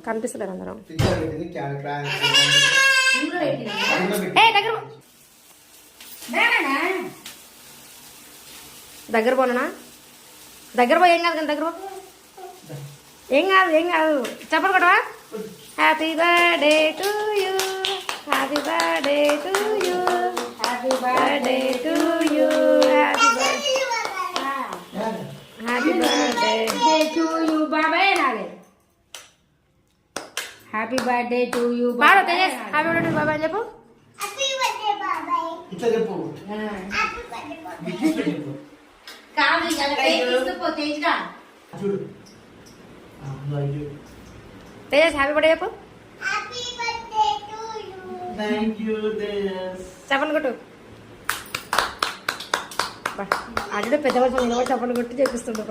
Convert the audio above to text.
కనిపిస్తలేదు అందరం. దగ్గర పోనా? దగ్గర పోయి ఏం కాదు కానీ దగ్గర పో. ఏం కాదు చెప్పలు కొట్టవా? Happy birthday to you, happy birthday to you, happy birthday to you, happy birthday to you బాబాయ్. నాగే హ్యాపీ బర్త్డే టు యూ బాబా. తేజస్ హ్యాపీ బర్త్డే టు బాబాయ్ అని చెప్పు. తేజస్ హ్యాపీ బర్త్డే చెప్పు. చెప్పండి కొట్టు. అడ్డు పెద్ద వర్షం నిలబడి చెప్పండి కొట్టి చేపిస్తుండ్రు.